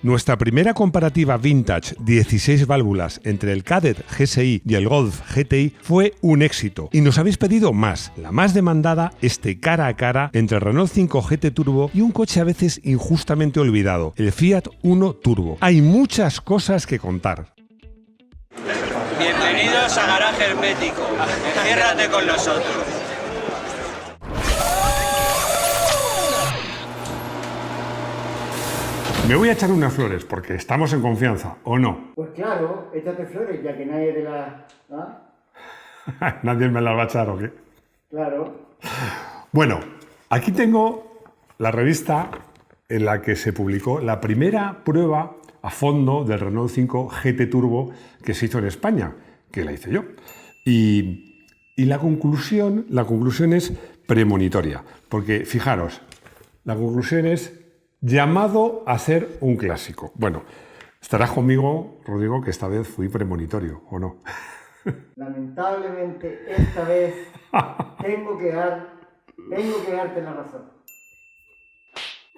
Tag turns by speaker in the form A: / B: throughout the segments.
A: Nuestra primera comparativa vintage 16 válvulas entre el Kadett GSI y el Golf GTI fue un éxito y nos habéis pedido más. La más demandada, este cara a cara entre el Renault 5 GT Turbo y un coche a veces injustamente olvidado, el Fiat Uno Turbo. Hay muchas cosas que contar.
B: Bienvenidos a Garaje Hermético. Enciérrate con nosotros.
A: Me voy a echar unas flores porque estamos en confianza, ¿o no?
C: Pues claro, échate flores, ya que nadie de la... ¿Ah?
A: ¿Nadie me las va a echar o qué?
C: Claro.
A: Bueno, aquí tengo la revista en la que se publicó la primera prueba a fondo del Renault 5 GT Turbo que se hizo en España, que la hice yo. Y la conclusión es premonitoria, porque fijaros, la conclusión es llamado a ser un clásico. Bueno, estarás conmigo, Rodrigo, que esta vez fui premonitorio, ¿o no?
C: Lamentablemente, esta vez tengo que darte la razón.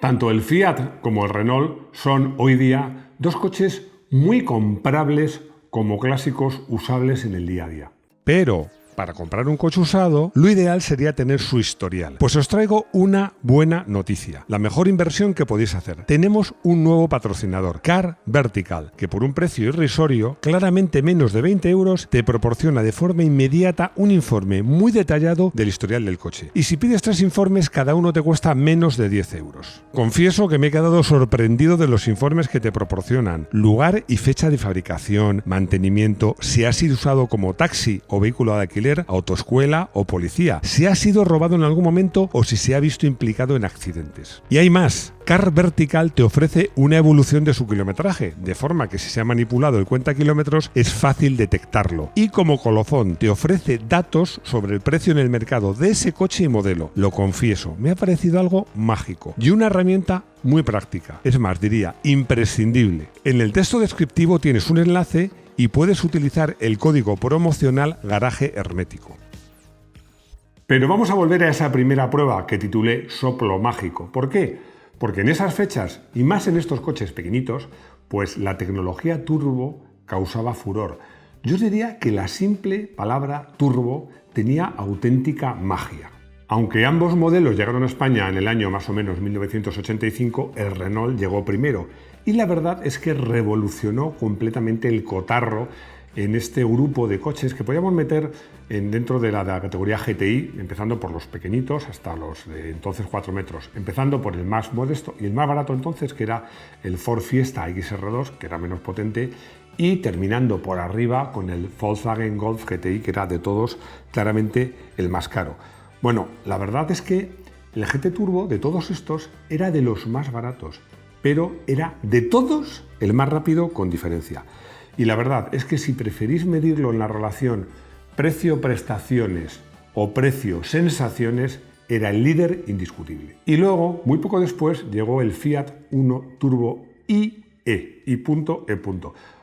A: Tanto el Fiat como el Renault son hoy día dos coches muy comprables como clásicos usables en el día a día. Pero para comprar un coche usado, lo ideal sería tener su historial. Pues os traigo una buena noticia, la mejor inversión que podéis hacer. Tenemos un nuevo patrocinador, Car Vertical, que por un precio irrisorio, claramente menos de 20 euros, te proporciona de forma inmediata un informe muy detallado del historial del coche. Y si pides 3 informes, cada uno te cuesta menos de 10 euros. Confieso que me he quedado sorprendido de los informes que te proporcionan. Lugar y fecha de fabricación, mantenimiento, si ha sido usado como taxi o vehículo de alquiler, autoescuela o policía, si ha sido robado en algún momento o si se ha visto implicado en accidentes. Y hay más. Car Vertical te ofrece una evolución de su kilometraje, de forma que si se ha manipulado el cuenta kilómetros es fácil detectarlo. Y como colofón te ofrece datos sobre el precio en el mercado de ese coche y modelo. Lo confieso, me ha parecido algo mágico y una herramienta muy práctica. Es más, diría, imprescindible. En el texto descriptivo tienes un enlace y puedes utilizar el código promocional Garaje Hermético. Pero vamos a volver a esa primera prueba que titulé Soplo Mágico. ¿Por qué? Porque en esas fechas, y más en estos coches pequeñitos, pues la tecnología turbo causaba furor. Yo os diría que la simple palabra turbo tenía auténtica magia. Aunque ambos modelos llegaron a España en el año más o menos 1985, el Renault llegó primero. Y la verdad es que revolucionó completamente el cotarro en este grupo de coches que podíamos meter dentro de la categoría GTI, empezando por los pequeñitos hasta los de entonces 4 metros, empezando por el más modesto y el más barato entonces, que era el Ford Fiesta XR2, que era menos potente, y terminando por arriba con el Volkswagen Golf GTI, que era de todos claramente el más caro. Bueno, la verdad es que el GT Turbo de todos estos era de los más baratos, pero era de todos el más rápido con diferencia. Y la verdad es que si preferís medirlo en la relación precio-prestaciones o precio-sensaciones, era el líder indiscutible. Y luego, muy poco después, llegó el Fiat Uno Turbo IE.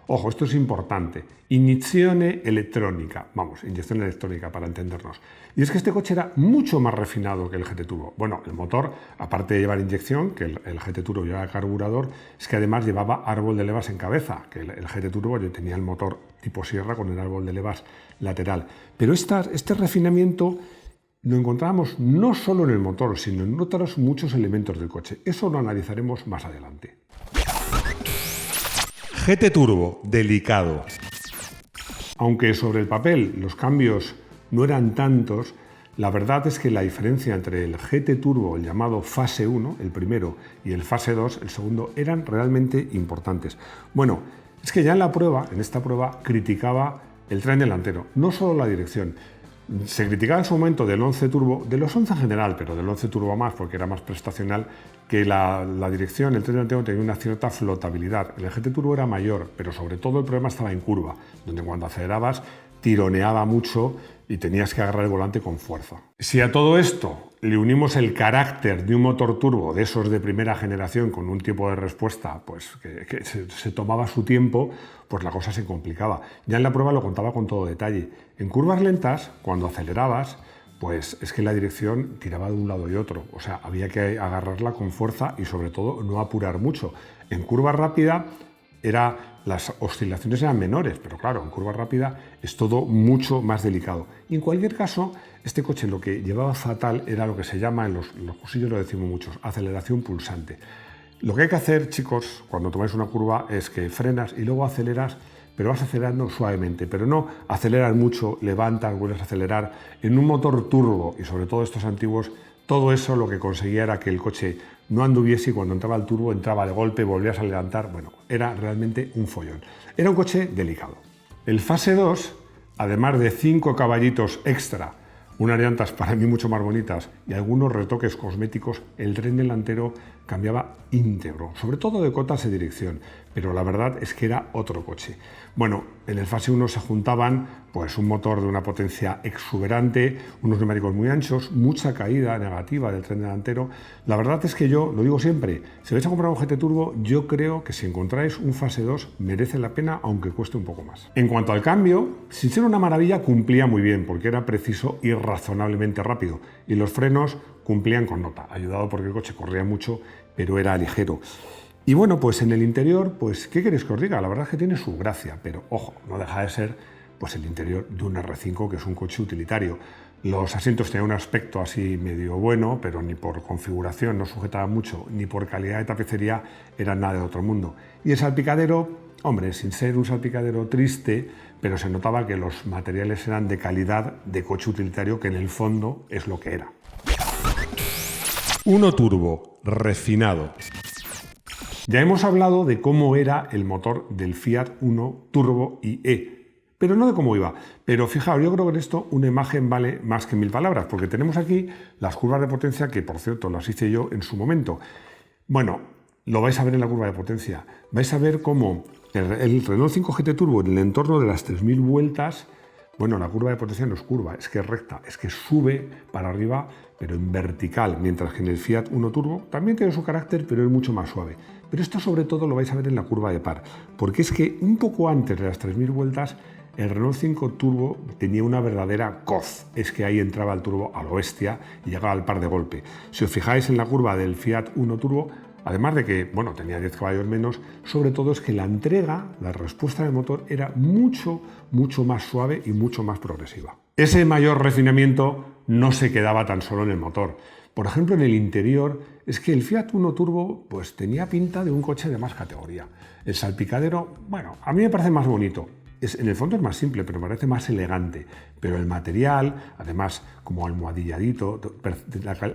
A: Ojo, esto es importante. Inyección electrónica. Vamos, inyección electrónica para entendernos. Y es que este coche era mucho más refinado que el GT Turbo. Bueno, el motor, aparte de llevar inyección, que el GT Turbo llevaba carburador, es que además llevaba árbol de levas en cabeza, que el GT Turbo yo tenía el motor tipo sierra con el árbol de levas lateral. Pero este refinamiento lo encontrábamos no solo en el motor, sino en otros muchos elementos del coche. Eso lo analizaremos más adelante. GT Turbo, delicado. Aunque sobre el papel los cambios no eran tantos, la verdad es que la diferencia entre el GT Turbo, el llamado fase 1, el primero, y el fase 2, el segundo, eran realmente importantes. Bueno, es que ya en esta prueba, criticaba el tren delantero, no solo la dirección. Se criticaba en su momento del 11 Turbo, de los 11 en general, pero del 11 Turbo más, porque era más prestacional, que la dirección, el tren delantero tenía una cierta flotabilidad. El GT Turbo era mayor, pero sobre todo el problema estaba en curva, donde cuando acelerabas tironeaba mucho y tenías que agarrar el volante con fuerza. Si a todo esto le unimos el carácter de un motor turbo de esos de primera generación con un tiempo de respuesta pues que se tomaba su tiempo, pues la cosa se complicaba. Ya en la prueba lo contaba con todo detalle. En curvas lentas, cuando acelerabas, pues es que la dirección tiraba de un lado y otro. O sea, había que agarrarla con fuerza y sobre todo no apurar mucho. En curva rápida las oscilaciones eran menores, pero claro, en curva rápida es todo mucho más delicado. Y en cualquier caso, este coche lo que llevaba fatal era lo que se llama, en los cursillos lo decimos muchos, aceleración pulsante. Lo que hay que hacer, chicos, cuando tomáis una curva es que frenas y luego aceleras, pero vas acelerando suavemente, pero no aceleras mucho, levantas, vuelves a acelerar. En un motor turbo, y sobre todo estos antiguos, todo eso lo que conseguía era que el coche no anduviese y cuando entraba el turbo entraba de golpe, volvías a levantar. Bueno, era realmente un follón. Era un coche delicado. El Fase 2, además de 5 caballitos extra, unas llantas para mí mucho más bonitas y algunos retoques cosméticos, el tren delantero cambiaba íntegro, sobre todo de cotas de dirección, pero la verdad es que era otro coche. Bueno, en el Fase 1 se juntaban pues un motor de una potencia exuberante, unos neumáticos muy anchos, mucha caída negativa del tren delantero. La verdad es que yo, lo digo siempre, si vais a comprar un GT Turbo, yo creo que si encontráis un Fase 2 merece la pena, aunque cueste un poco más. En cuanto al cambio, sin ser una maravilla, cumplía muy bien, porque era preciso y razonablemente rápido, y los frenos cumplían con nota, ayudado porque el coche corría mucho, pero era ligero. Y bueno, pues en el interior, pues ¿qué queréis que os diga? La verdad es que tiene su gracia, pero ojo, no deja de ser pues el interior de un R5, que es un coche utilitario. Los asientos tenían un aspecto así medio bueno, pero ni por configuración no sujetaban mucho, ni por calidad de tapicería eran nada de otro mundo. Y el salpicadero, hombre, sin ser un salpicadero triste, pero se notaba que los materiales eran de calidad de coche utilitario, que en el fondo es lo que era. Uno turbo, refinado. Ya hemos hablado de cómo era el motor del Fiat Uno Turbo IE, pero no de cómo iba. Pero fijaos, yo creo que en esto una imagen vale más que 1000 palabras, porque tenemos aquí las curvas de potencia, que por cierto las hice yo en su momento. Bueno, lo vais a ver en la curva de potencia. Vais a ver cómo el Renault 5 GT Turbo en el entorno de las 3000 vueltas, bueno, la curva de potencia no es curva, es que es recta, es que sube para arriba, pero en vertical, mientras que en el Fiat Uno Turbo también tiene su carácter, pero es mucho más suave. Pero esto sobre todo lo vais a ver en la curva de par, porque es que un poco antes de las 3000 vueltas, el Renault 5 Turbo tenía una verdadera coz. Es que ahí entraba el turbo a lo bestia y llegaba al par de golpe. Si os fijáis en la curva del Fiat Uno Turbo, además de que, bueno, tenía 10 caballos menos, sobre todo es que la entrega, la respuesta del motor era mucho más suave y mucho más progresiva. Ese mayor refinamiento no se quedaba tan solo en el motor. Por ejemplo, en el interior, es que el Fiat Uno Turbo pues tenía pinta de un coche de más categoría. El salpicadero, bueno, a mí me parece más bonito. En el fondo es más simple, pero me parece más elegante. Pero el material, además, como almohadilladito,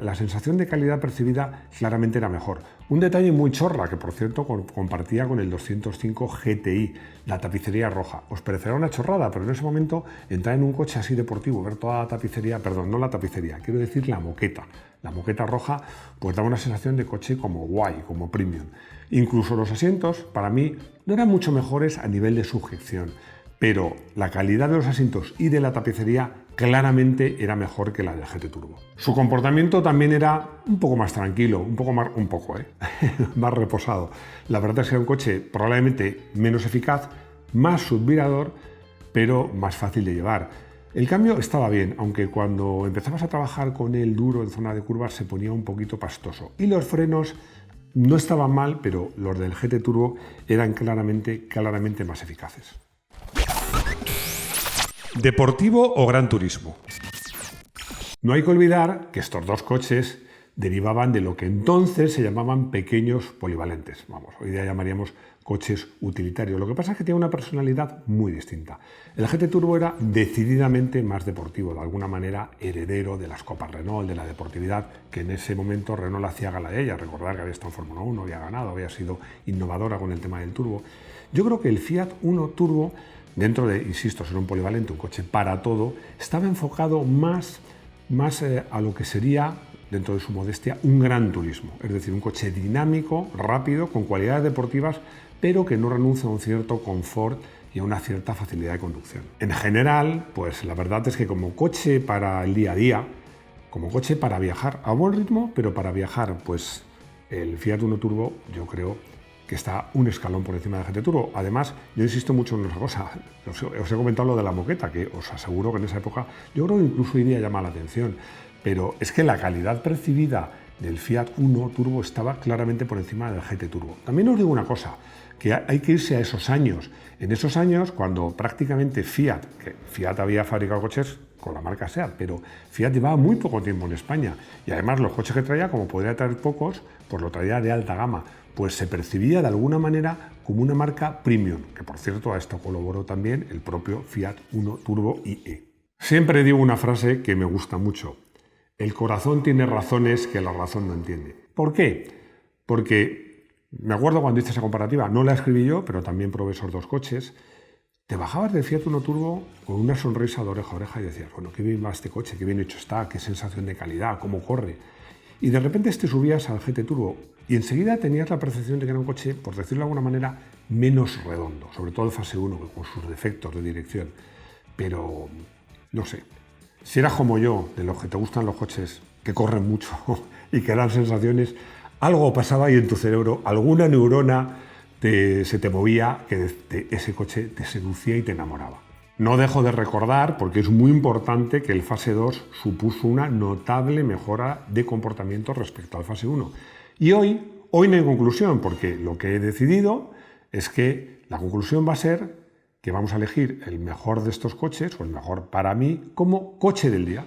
A: la sensación de calidad percibida claramente era mejor. Un detalle muy chorra, que por cierto compartía con el 205 GTI, la tapicería roja. Os parecerá una chorrada, pero en ese momento entrar en un coche así deportivo, ver toda la tapicería, perdón, no la tapicería, quiero decir la moqueta roja, pues daba una sensación de coche como guay, como premium. Incluso los asientos, para mí, no eran mucho mejores a nivel de sujeción, pero la calidad de los asientos y de la tapicería claramente era mejor que la del GT Turbo. Su comportamiento también era un poco más tranquilo, más reposado. La verdad es que era un coche probablemente menos eficaz, más subvirador, pero más fácil de llevar. El cambio estaba bien, aunque cuando empezabas a trabajar con él duro en zona de curvas se ponía un poquito pastoso. Y los frenos no estaban mal, pero los del GT Turbo eran claramente más eficaces. ¿Deportivo o Gran Turismo? No hay que olvidar que estos dos coches derivaban de lo que entonces se llamaban pequeños polivalentes. Vamos, hoy día llamaríamos coches utilitarios. Lo que pasa es que tiene una personalidad muy distinta. El GT Turbo era decididamente más deportivo, de alguna manera heredero de las Copas Renault, de la deportividad, que en ese momento Renault hacía gala de ella. Recordar que había estado en Fórmula 1, había ganado, había sido innovadora con el tema del turbo. Yo creo que el Fiat Uno Turbo, dentro de, insisto, ser un polivalente, un coche para todo, estaba enfocado más a lo que sería, dentro de su modestia, un gran turismo. Es decir, un coche dinámico, rápido, con cualidades deportivas, pero que no renuncia a un cierto confort y a una cierta facilidad de conducción. En general, pues la verdad es que como coche para el día a día, como coche para viajar a buen ritmo, pero para viajar, pues el Fiat Uno Turbo yo creo que está un escalón por encima del GT Turbo. Además, yo insisto mucho en una cosa, os he comentado lo de la moqueta, que os aseguro que en esa época, yo creo que incluso hoy día llama la atención, pero es que la calidad percibida del Fiat Uno Turbo estaba claramente por encima del GT Turbo. También os digo una cosa, que hay que irse a esos años. En esos años, cuando prácticamente Fiat había fabricado coches con la marca SEAT, pero Fiat llevaba muy poco tiempo en España y además los coches que traía, como podría traer pocos, pues lo traía de alta gama, pues se percibía de alguna manera como una marca premium, que por cierto a esto colaboró también el propio Fiat Uno Turbo IE. Siempre digo una frase que me gusta mucho: el corazón tiene razones que la razón no entiende. ¿Por qué? Porque me acuerdo cuando hice esa comparativa, no la escribí yo, pero también probé esos dos coches. Te bajabas del Fiat Uno Turbo con una sonrisa de oreja a oreja y decías, bueno, qué bien va este coche, qué bien hecho está, qué sensación de calidad, cómo corre. Y de repente te subías al GT Turbo y enseguida tenías la percepción de que era un coche, por decirlo de alguna manera, menos redondo, sobre todo el fase 1, con sus defectos de dirección. Pero, no sé, si eras como yo, de los que te gustan los coches que corren mucho y que dan sensaciones, algo pasaba ahí en tu cerebro, alguna neurona se te movía que ese coche te seducía y te enamoraba. No dejo de recordar, porque es muy importante, que el fase 2 supuso una notable mejora de comportamiento respecto al fase 1. Y hoy no hay conclusión, porque lo que he decidido es que la conclusión va a ser que vamos a elegir el mejor de estos coches, o el mejor para mí, como coche del día.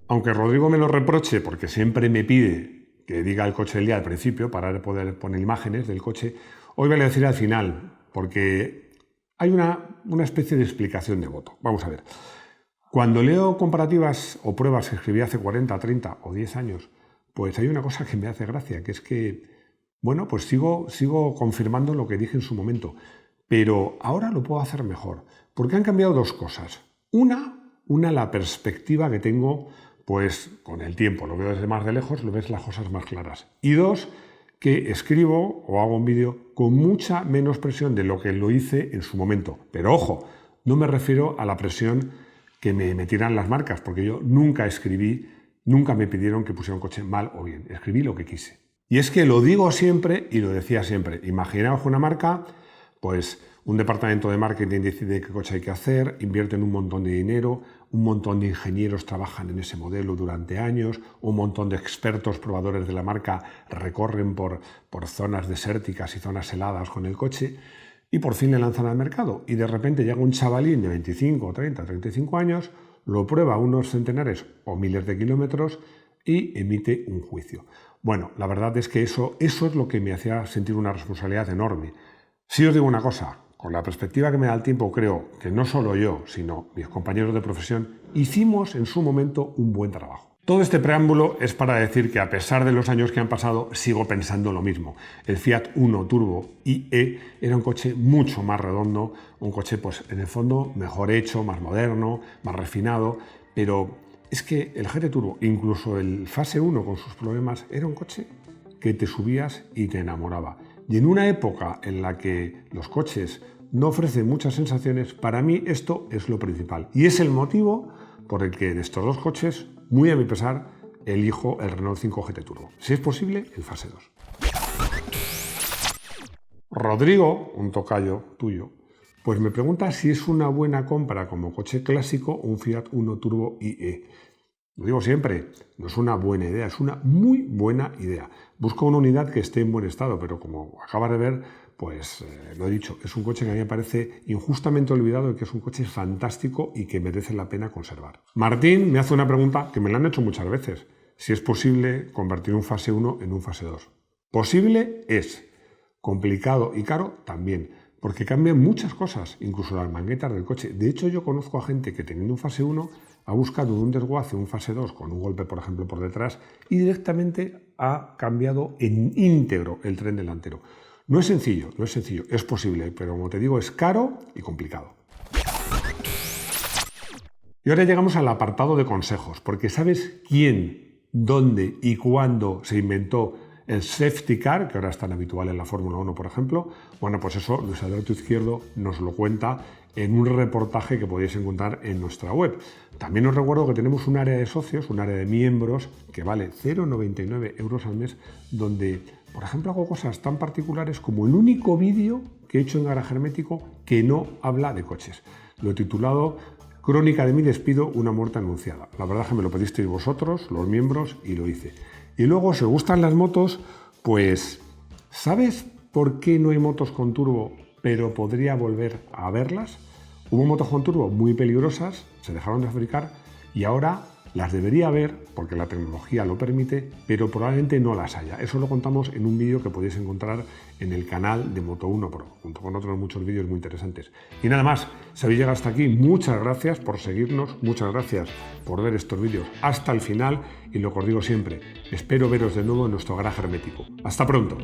A: Aunque Rodrigo me lo reproche porque siempre me pide que diga el coche del día al principio para poder poner imágenes del coche, hoy voy a decir al final, porque hay una especie de explicación de voto. Vamos a ver. Cuando leo comparativas o pruebas que escribí hace 40, 30 o 10 años, pues hay una cosa que me hace gracia, que es que, bueno, pues sigo confirmando lo que dije en su momento, pero ahora lo puedo hacer mejor, porque han cambiado dos cosas. Una la perspectiva que tengo, pues con el tiempo, lo veo desde más de lejos, lo ves las cosas más claras. Y dos, que escribo o hago un vídeo con mucha menos presión de lo que lo hice en su momento. Pero ojo, no me refiero a la presión que me metieran las marcas, porque yo nunca escribí, nunca me pidieron que pusiera un coche mal o bien. Escribí lo que quise. Y es que lo digo siempre y lo decía siempre. Imaginaos una marca, pues un departamento de marketing decide qué coche hay que hacer, invierten un montón de dinero, un montón de ingenieros trabajan en ese modelo durante años, un montón de expertos probadores de la marca recorren por zonas desérticas y zonas heladas con el coche y por fin le lanzan al mercado. Y de repente llega un chavalín de 25, 30, 35 años, lo prueba a unos centenares o miles de kilómetros y emite un juicio. Bueno, la verdad es que eso es lo que me hacía sentir una responsabilidad enorme. Si os digo una cosa, con la perspectiva que me da el tiempo, creo que no solo yo, sino mis compañeros de profesión, hicimos en su momento un buen trabajo. Todo este preámbulo es para decir que a pesar de los años que han pasado, sigo pensando lo mismo. El Fiat Uno Turbo IE era un coche mucho más redondo, un coche pues en el fondo mejor hecho, más moderno, más refinado, pero es que el GT Turbo, incluso el fase 1 con sus problemas, era un coche que te subías y te enamoraba. Y en una época en la que los coches no ofrecen muchas sensaciones, para mí esto es lo principal. Y es el motivo por el que de estos dos coches, muy a mi pesar, elijo el Renault 5 GT Turbo. Si es posible, el fase 2. Rodrigo, un tocayo tuyo, pues me pregunta si es una buena compra como coche clásico un Fiat Uno Turbo IE. Lo digo siempre, no es una buena idea, es una muy buena idea. Busco una unidad que esté en buen estado, pero como acabas de ver, pues lo he dicho, es un coche que a mí me parece injustamente olvidado y que es un coche fantástico y que merece la pena conservar. Martín me hace una pregunta que me la han hecho muchas veces, si es posible convertir un fase 1 en un fase 2. Posible es, complicado y caro también, porque cambian muchas cosas, incluso las manguetas del coche. De hecho, yo conozco a gente que teniendo un fase 1 ha buscado un desguace, un fase 2, con un golpe, por ejemplo, por detrás, y directamente ha cambiado en íntegro el tren delantero. No es sencillo, es posible, pero como te digo, es caro y complicado. Y ahora llegamos al apartado de consejos, porque ¿sabes quién, dónde y cuándo se inventó el safety car, que ahora es tan habitual en la Fórmula 1, por ejemplo? Bueno, pues eso Luis Alberto Izquierdo nos lo cuenta en un reportaje que podéis encontrar en nuestra web. También os recuerdo que tenemos un área de socios, un área de miembros, que vale 0,99 € al mes, donde Por ejemplo, hago cosas tan particulares como el único vídeo que he hecho en Garaje Hermético que no habla de coches. Lo he titulado Crónica de mi despido, una muerte anunciada. La verdad es que me lo pedisteis vosotros, los miembros, y lo hice. Y luego, si os gustan las motos, pues ¿sabes por qué no hay motos con turbo, pero podría volver a verlas? Hubo motos con turbo muy peligrosas, se dejaron de fabricar y ahora las debería haber porque la tecnología lo permite, pero probablemente no las haya. Eso lo contamos en un vídeo que podéis encontrar en el canal de Moto1 Pro, junto con otros muchos vídeos muy interesantes. Y nada más, si habéis llegado hasta aquí, muchas gracias por seguirnos, muchas gracias por ver estos vídeos hasta el final y lo que os digo siempre, espero veros de nuevo en nuestro Garaje Hermético. ¡Hasta pronto!